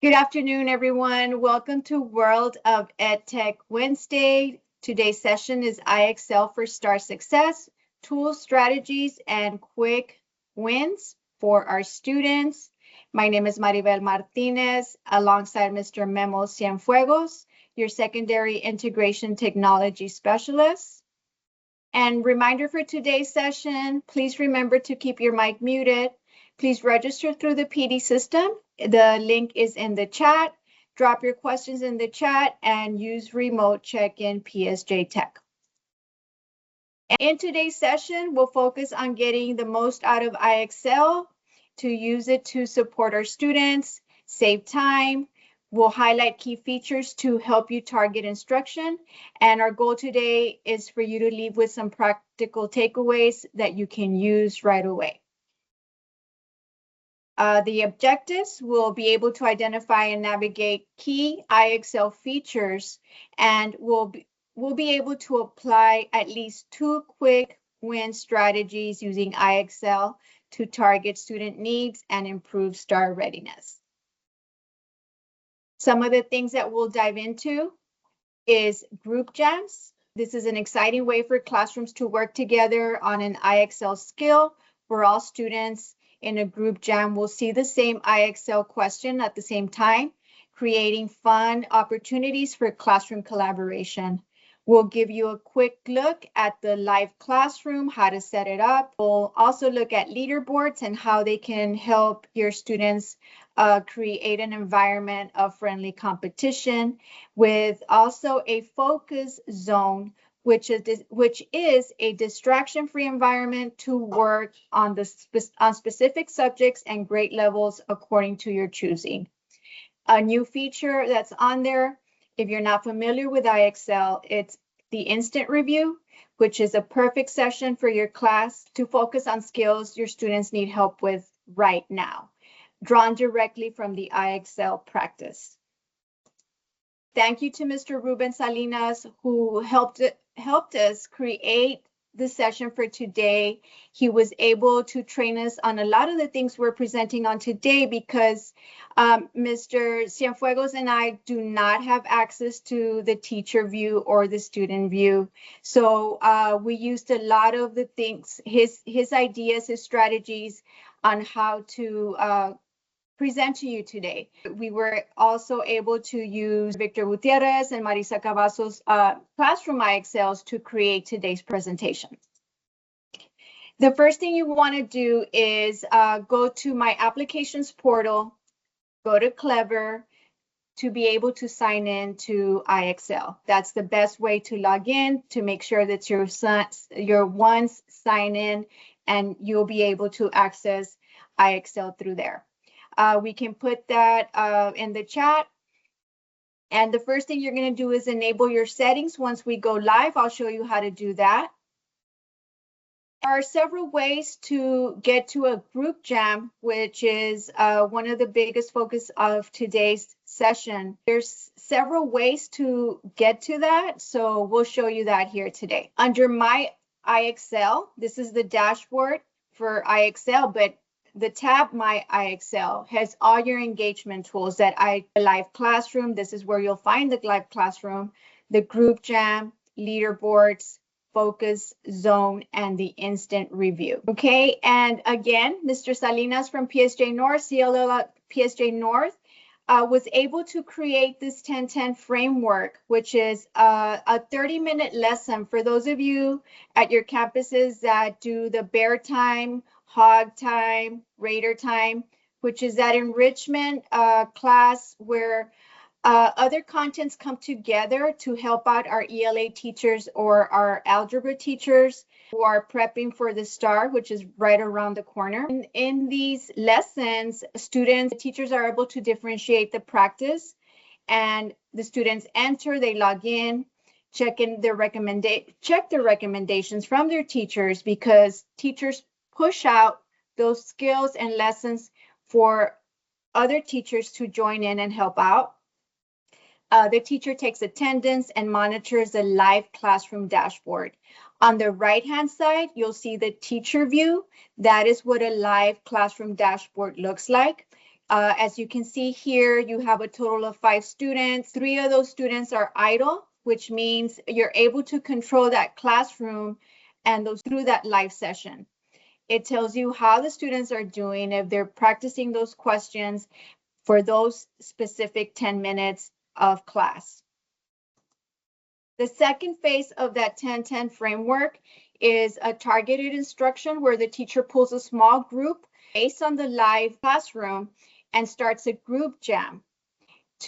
Good afternoon, everyone. Welcome to World of EdTech Wednesday. Today's session is IXL for STAR Success, Tools, Strategies, and Quick Wins for our students. My name is Maribel Martinez, alongside Mr. Memo Cienfuegos, your Secondary Integration Technology Specialist. And reminder for today's session, please remember to keep your mic muted. Please register through the PD system. The link is in the chat. Drop your questions in the chat and use remote check-in PSJ Tech. In today's session, we'll focus on getting the most out of IXL to use it to support our students, save time. We'll highlight key features to help you target instruction. And our goal today is for you to leave with some practical takeaways that you can use right away. The objectives will be able to identify and navigate key IXL features, and we'll be able to apply at least 2 quick win strategies using IXL to target student needs and improve STAR readiness. Some of the things that we'll dive into is group jams. This is an exciting way for classrooms to work together on an IXL skill where all students in a group jam will see the same IXL question at the same time, creating fun opportunities for classroom collaboration. We'll give you a quick look at the live classroom, how to set it up. We'll also look at leaderboards and how they can help your students create an environment of friendly competition, with also a focus zone, which is a distraction-free environment to work on specific subjects and grade levels according to your choosing. A new feature that's on there, if you're not familiar with IXL, it's the instant review, which is a perfect session for your class to focus on skills your students need help with right now, drawn directly from the IXL practice. Thank you to Mr. Ruben Salinas, who helped us create the session for today. He was able to train us on a lot of the things we're presenting on today because Mr. Cienfuegos and I do not have access to the teacher view or the student view. So we used a lot of the things, his ideas, his strategies on how to present to you today. We were also able to use Victor Gutierrez and Marisa Cavazos' classroom IXLs to create today's presentation. The first thing you want to do is go to my applications portal, go to Clever to be able to sign in to IXL. That's the best way to log in to make sure that your ones sign in and you'll be able to access IXL through there. We can put that in the chat. And the first thing you're going to do is enable your settings. Once we go live, I'll show you how to do that. There are several ways to get to a group jam, which is one of the biggest focus of today's session. There's several ways to get to that, so we'll show you that here today. Under My IXL, this is the dashboard for IXL, but the tab My IXL has all your engagement tools that the live classroom. This is where you'll find the live classroom, the group jam, leaderboards, focus zone, and the instant review. Okay, and again, Mr. Salinas from PSJ North, CLL PSJ North, was able to create this 10-10 framework, which is a 30-minute lesson for those of you at your campuses that do the bear time, hog time, raider time, which is that enrichment class where other contents come together to help out our ELA teachers or our algebra teachers who are prepping for the STAR, which is right around the corner. In these lessons, teachers are able to differentiate the practice, and the students enter, they log in, check their recommendations from their teachers, because teachers push out those skills and lessons for other teachers to join in and help out. The teacher takes attendance and monitors the live classroom dashboard. On the right-hand side, you'll see the teacher view. That is what a live classroom dashboard looks like. As you can see here, you have a total of 5 students. 3 of those students are idle, which means you're able to control that classroom and those through that live session. It tells you how the students are doing, if they're practicing those questions for those specific 10 minutes of class. The second phase of that 10-10 framework is a targeted instruction where the teacher pulls a small group based on the live classroom and starts a group jam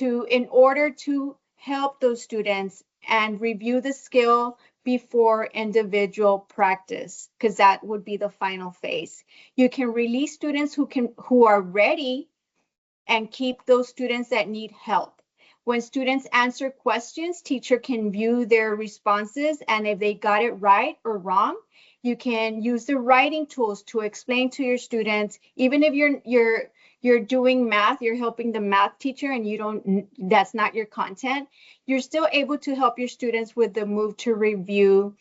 in order to help those students and review the skill before individual practice, because that would be the final phase. You can release students who are ready and keep those students that need help. When students answer questions, teacher can view their responses, and if they got it right or wrong, you can use the writing tools to explain to your students. Even if you're doing math, you're helping the math teacher and that's not your content, you're still able to help your students with the Move to Review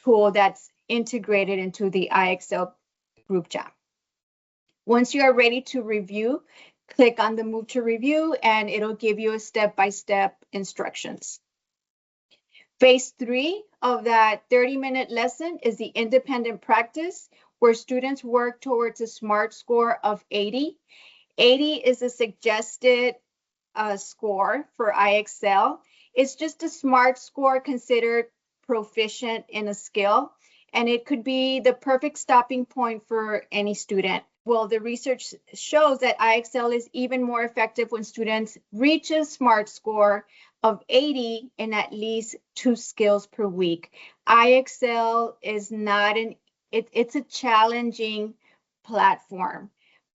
tool that's integrated into the IXL group chat. Once you are ready to review, click on the Move to Review and it'll give you a step-by-step instructions. Phase 3 of that 30-minute lesson is the independent practice, where students work towards a SMART score of 80. 80 is a suggested score for IXL. It's just a SMART score considered proficient in a skill, and it could be the perfect stopping point for any student. Well, the research shows that IXL is even more effective when students reach a SMART score of 80 in at least 2 skills per week. IXL is not it's a challenging platform.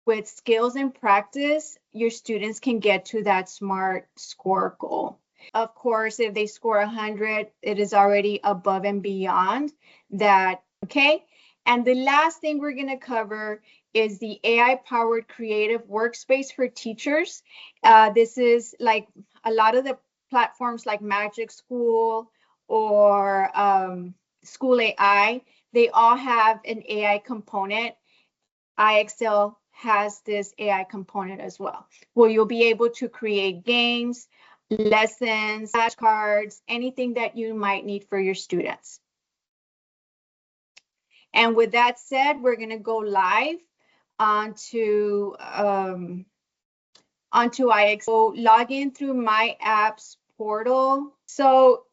With skills and practice, your students can get to that SMART score goal. Of course, if they score 100, it is already above and beyond that, okay? And the last thing we're going to cover is the AI-powered creative workspace for teachers. This is like a lot of the platforms like Magic School or School AI, they all have an AI component. IXL has this AI component as well, where you'll be able to create games, lessons, flashcards, anything that you might need for your students. And with that said, we're going to go live onto IXL. So log in through My Apps portal. So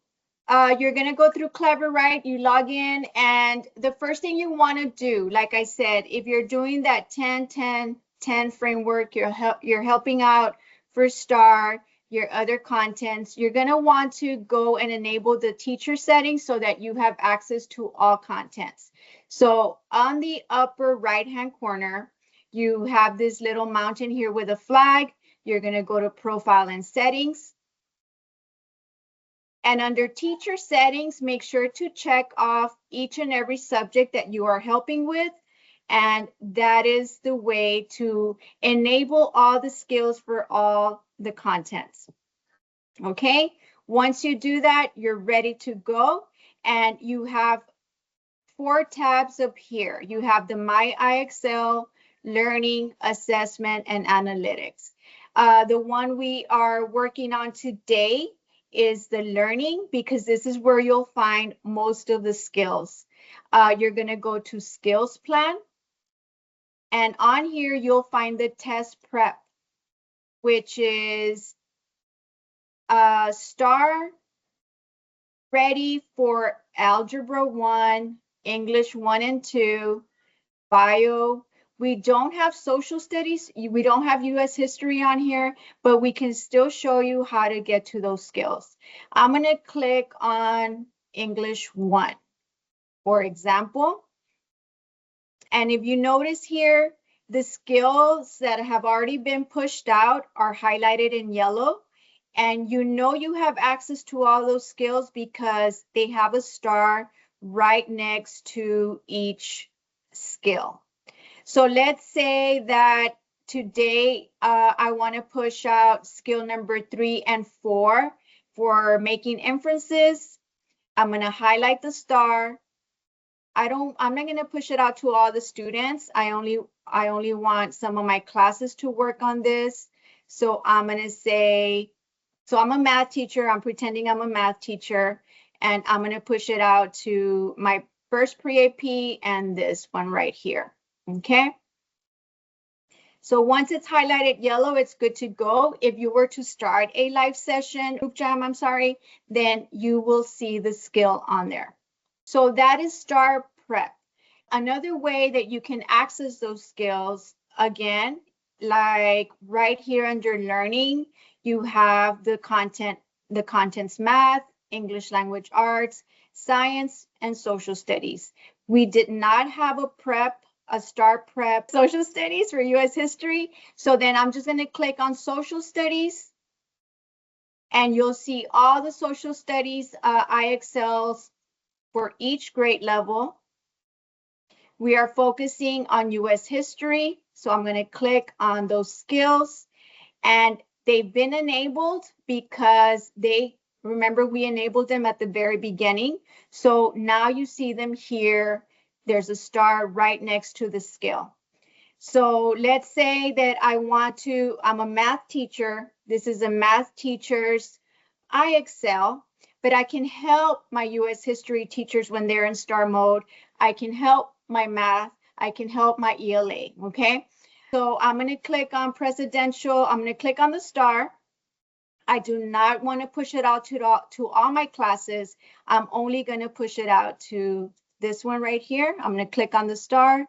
you're going to go through Clever, right? You log in, and the first thing you want to do, like I said, if you're doing that 10-10-10 framework, you're helping out for STAAR, your other contents, you're going to want to go and enable the teacher settings so that you have access to all contents. So on the upper right-hand corner, you have this little mountain here with a flag. You're going to go to Profile and Settings. And under Teacher Settings, make sure to check off each and every subject that you are helping with. And that is the way to enable all the skills for all the contents. Okay, once you do that, you're ready to go. And you have 4 tabs up here. You have the My IXL, Learning, Assessment, and Analytics. The one we are working on today is the Learning, because this is where you'll find most of the skills. You're going to go to Skills Plan. And on here, you'll find the test prep, which is STAAR ready for Algebra 1, English 1 and 2, Bio. We don't have social studies. We don't have US history on here, but we can still show you how to get to those skills. I'm going to click on English 1, for example. And if you notice here, the skills that have already been pushed out are highlighted in yellow. And you know you have access to all those skills because they have a star right next to each skill. So let's say that today I want to push out skill number 3 and 4 for making inferences. I'm going to highlight the star. I'm not gonna push it out to all the students. I only want some of my classes to work on this. So I'm gonna say, so I'm a math teacher, I'm pretending I'm a math teacher, and I'm gonna push it out to my first pre-AP and this one right here, okay? So once it's highlighted yellow, it's good to go. If you were to start a live session, group jam, I'm sorry, then you will see the skill on there. So that is STAAR prep. Another way that you can access those skills, again, like right here under learning, you have the contents math, English language arts, science, and social studies. We did not have a STAAR prep social studies for US history. So then I'm just going to click on social studies and you'll see all the social studies IXLs for each grade level. We are focusing on US history. So I'm going to click on those skills, and they've been enabled because remember, we enabled them at the very beginning. So now you see them here. There's a star right next to the skill. So let's say that I'm a math teacher. This is a math teacher's IXL, but I can help my US history teachers when they're in STAAR mode. I can help my math. I can help my ELA, okay? So I'm going to click on presidential. I'm going to click on the star. I do not want to push it out to all my classes. I'm only going to push it out to this one right here. I'm going to click on the star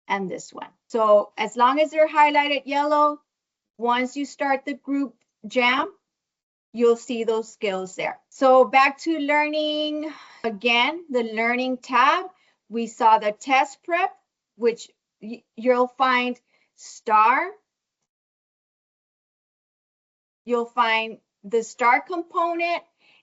and this one. So as long as they're highlighted yellow, once you start the group jam, you'll see those skills there. So back to learning, again, the learning tab, we saw the test prep, which you'll find STAAR. You'll find the STAAR component,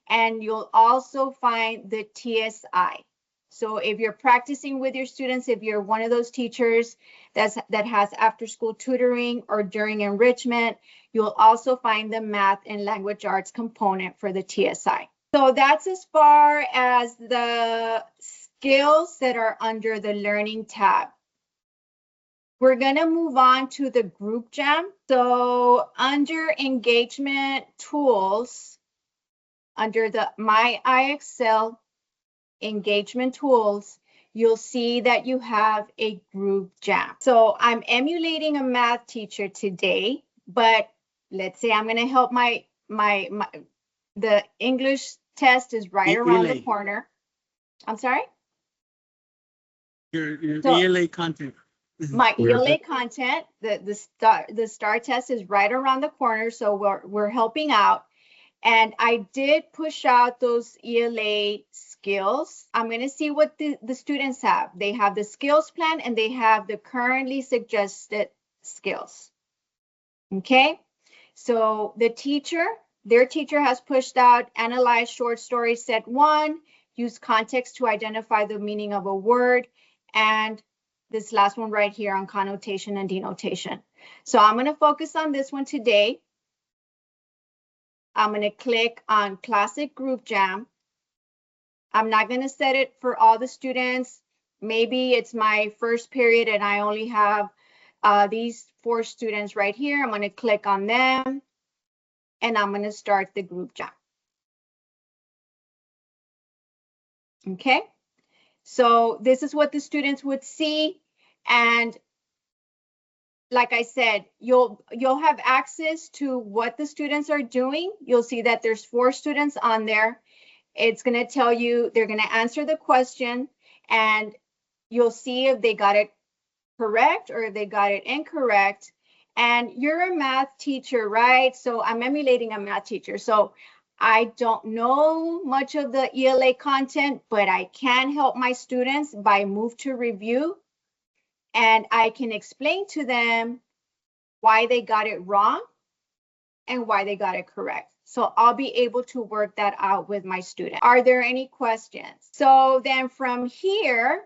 and you'll also find the TSI. So if you're practicing with your students, if you're one of those teachers that has after school tutoring or during enrichment, you'll also find the math and language arts component for the TSI. So that's as far as the skills that are under the learning tab. We're going to move on to the group jam. So under engagement tools, under the My IXL engagement tools, you'll see that you have a group jam. So I'm emulating a math teacher today, but let's say I'm going to help the English test is right around the corner. I'm sorry? Your ELA content. My ELA content, the STAAR test is right around the corner, so we're helping out. And I did push out those ELA skills. I'm going to see what the students have. They have the skills plan and they have the currently suggested skills. Okay, so their teacher has pushed out analyze short story set 1, use context to identify the meaning of a word, and this last one right here on connotation and denotation. So I'm going to focus on this one today. I'm going to click on Classic Group Jam. I'm not going to set it for all the students. Maybe it's my first period and I only have these 4 students right here. I'm going to click on them and I'm going to start the group jam. Okay, so this is what the students would see. And like I said, you'll have access to what the students are doing. You'll see that there's 4 students on there. It's going to tell you, they're going to answer the question, and you'll see if they got it correct or if they got it incorrect. And you're a math teacher, right? So I'm emulating a math teacher. So I don't know much of the ELA content, but I can help my students by move to review. And I can explain to them why they got it wrong and why they got it correct. So I'll be able to work that out with my student. Are there any questions? So then from here,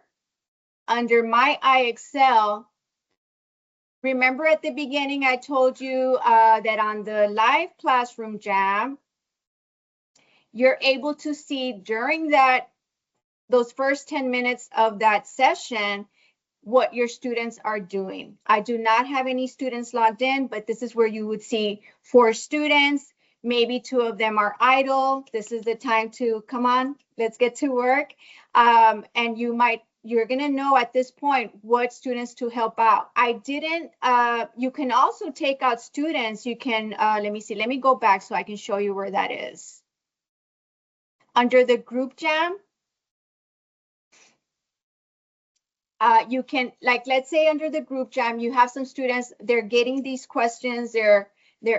under My IXL, remember at the beginning I told you that on the live classroom jam, you're able to see during that those first 10 minutes of that session, what your students are doing. I do not have any students logged in, but this is where you would see 4 students. Maybe 2 of them are idle. This is the time to come on, let's get to work. And you're gonna know at this point what students to help out. You can also take out students. You can, let me go back so I can show you where that is. Under the group jam, you can, like, let's say under the group jam, you have some students, they're getting these questions, they're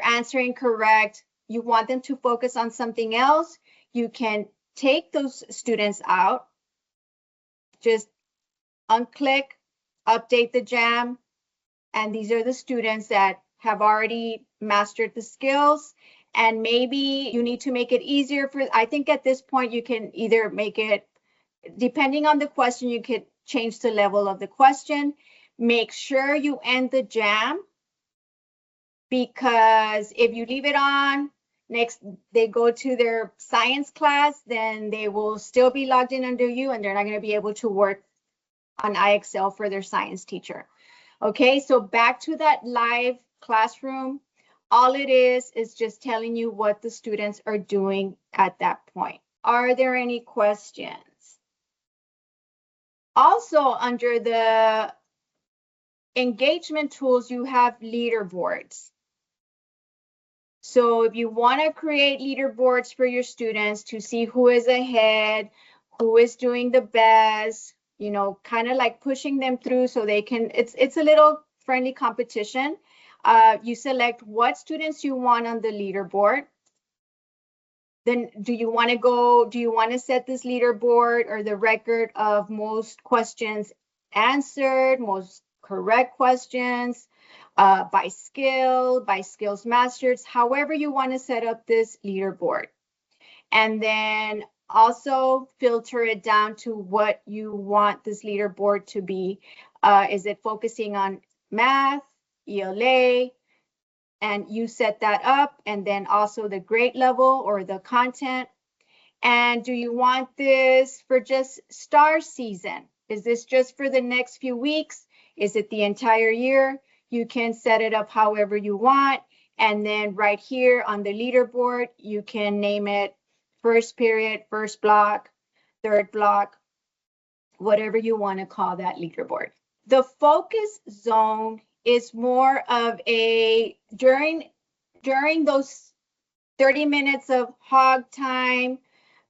answering correct. You want them to focus on something else. You can take those students out, just unclick, update the jam. And these are the students that have already mastered the skills. And maybe you need to make it easier I think at this point, you can either make it, depending on the question, you could change the level of the question. Make sure you end the jam, because if you leave it on, next they go to their science class, then they will still be logged in under you and they're not going to be able to work on IXL for their science teacher. Okay, so back to that live classroom. All it is just telling you what the students are doing at that point. Are there any questions? Also, under the engagement tools, you have leaderboards. So if you want to create leaderboards for your students to see who is ahead, who is doing the best, you know, kind of like pushing them through so they can, it's a little friendly competition. You select what students you want on the leaderboard. Then do you want to set this leaderboard or the record of most questions answered, most correct questions, by skills mastered, however you want to set up this leaderboard. And then also filter it down to what you want this leaderboard to be. Is it focusing on math, ELA? And you set that up, and then also the grade level or the content. And do you want this for just STAAR season? Is this just for the next few weeks? Is it the entire year? You can set it up however you want. And then right here on the leaderboard, you can name it first period, first block, third block, whatever you want to call that leaderboard. The focus zone is more of a, during those 30 minutes of hog time,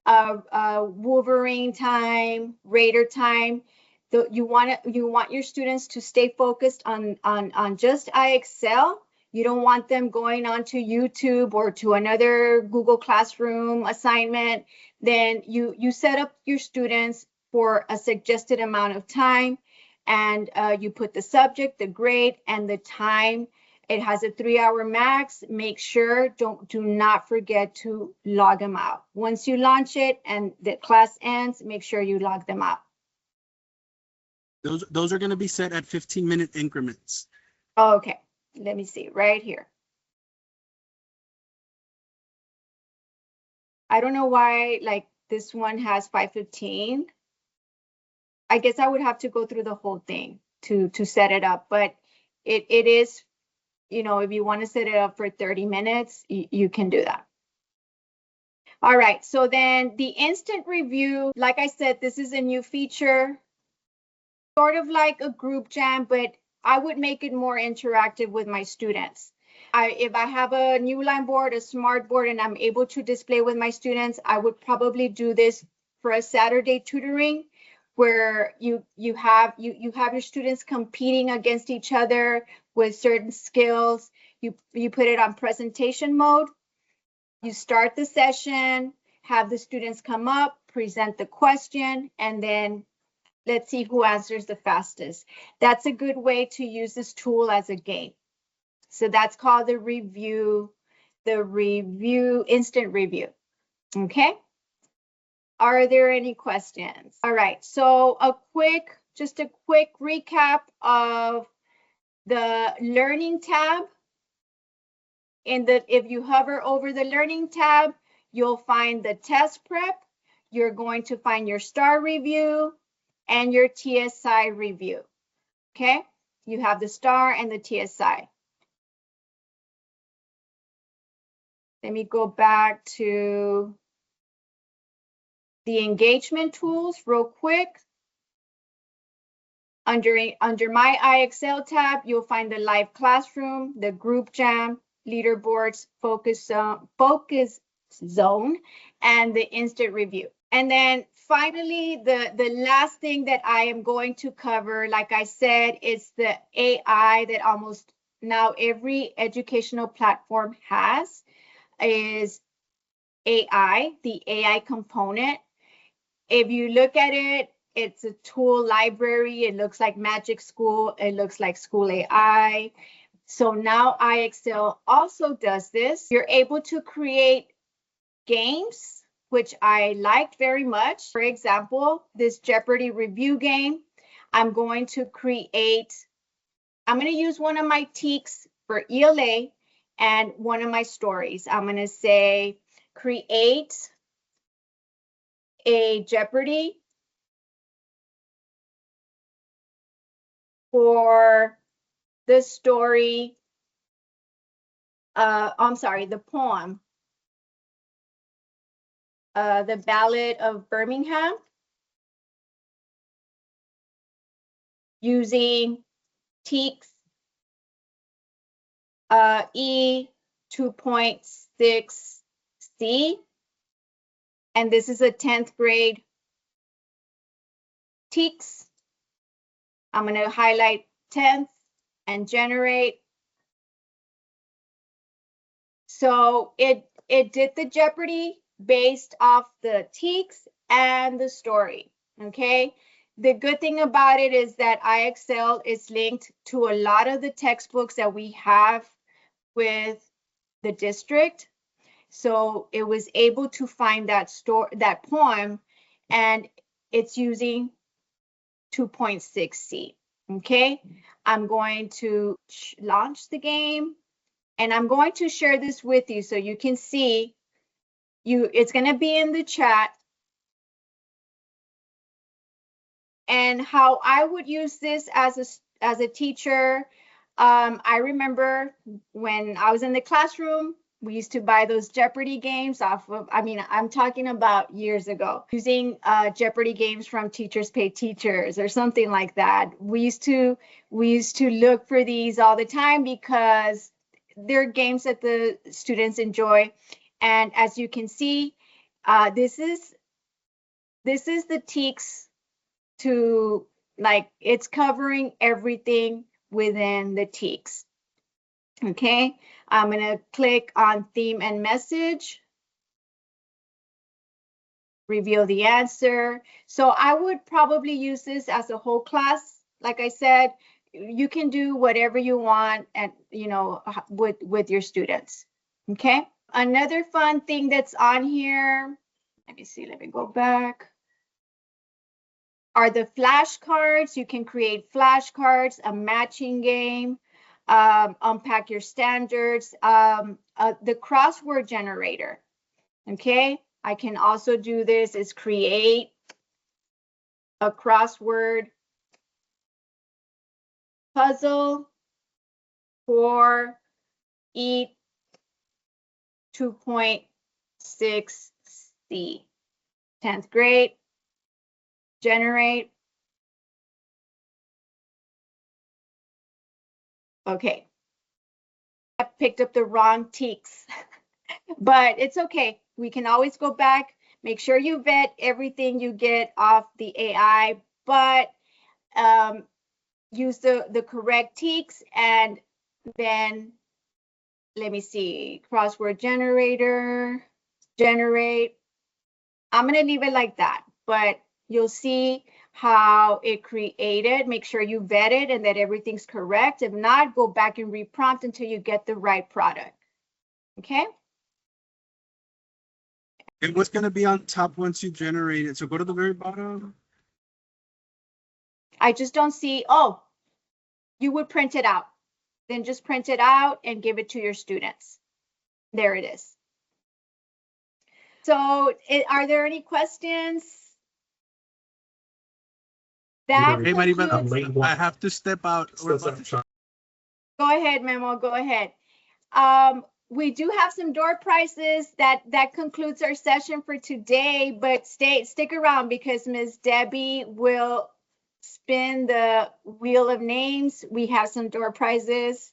Wolverine time, Raider time, you want your students to stay focused on just IXL. You don't want them going onto YouTube or to another Google Classroom assignment. Then you set up your students for a suggested amount of time, and you put the subject, the grade, and the time. It has a 3-hour max. Make sure, do not forget to log them out. Once you launch it and the class ends, make sure you log them out. Those are going to be set at 15-minute increments. Okay, let me see right here. I don't know why, like, this one has 5:15. I guess I would have to go through the whole thing to set it up, but it is, you know, if you want to set it up for 30 minutes, you can do that. All right, so then the instant review, like I said, this is a new feature, sort of like a group jam, but I would make it more interactive with my students. If I have a new line board, a smart board, and I'm able to display with my students, I would probably do this for a Saturday tutoring, where you have your students competing against each other with certain skills. You put it on presentation mode. You start the session, have the students come up, present the question, and then let's see who answers the fastest. That's a good way to use this tool as a game. So that's called the instant review. Okay. Are there any questions? All right, so just a quick recap of the learning tab. If you hover over the learning tab, you'll find the test prep. you're going to find your STAAR review and your TSI review. Okay, you have the STAAR and the TSI. Let me go back to the engagement tools real quick. Under my IXL tab, you'll find the live classroom, the group jam, leaderboards, focus zone, and the instant review. And then finally, the last thing that I am going to cover, like I said, is the AI that almost now every educational platform has, is AI, the AI component. If you look at it, it's a tool library. It looks like Magic School. It looks like School AI. So now IXL also does this. You're able to create games, which I liked very much. For example, this Jeopardy review game, I'm going to use one of my TEKs for ELA and one of my stories. I'm going to say, create a Jeopardy for the story, the poem, The Ballad of Birmingham, using TEKs E2.6C, and this is a 10th grade TEKs. I'm going to highlight 10th and generate. So it did the Jeopardy based off the TEKs and the story, okay? The good thing about it is that IXL is linked to a lot of the textbooks that we have with the district. So it was able to find that poem, and it's using 2.6C, okay? I'm going to launch the game, and I'm going to share this with you so you can see. It's going to be in the chat. And how I would use this as a teacher, I remember when I was in the classroom, we used to buy those Jeopardy games off of, I'm talking about years ago, using Jeopardy games from Teachers Pay Teachers or something like that. We used to look for these all the time because they're games that the students enjoy. And as you can see, this is the TEKs to, like, it's covering everything within the TEKs. Okay, I'm going to click on theme and message, reveal the answer. So I would probably use this as a whole class. Like I said, you can do whatever you want, and with your students. Okay, another fun thing that's on here, let me go back, are the flashcards. You can create flashcards, a matching game, unpack your standards, the crossword generator. Okay, I can also do this, is create a crossword puzzle for each 2.6C, 10th grade, generate. Okay, I picked up the wrong TEKs, but it's okay. We can always go back. Make sure you vet everything you get off the AI, but use the correct TEKs, and then let me see, crossword generator, generate. I'm going to leave it like that, but you'll see how it created. Make sure you vet it and that everything's correct. If not, go back and reprompt until you get the right product. Okay? And what's going to be on top once you generate it? So go to the very bottom. I just don't see, oh, you would print it out. Then just print it out and give it to your students. There it is. So are there any questions? That Hey, Maribel, concludes. I have to step out. We're about to- Go ahead, Memo, go ahead. We do have some door prizes. That concludes our session for today, but stick around because Ms. Debbie will spin the wheel of names. We have some door prizes.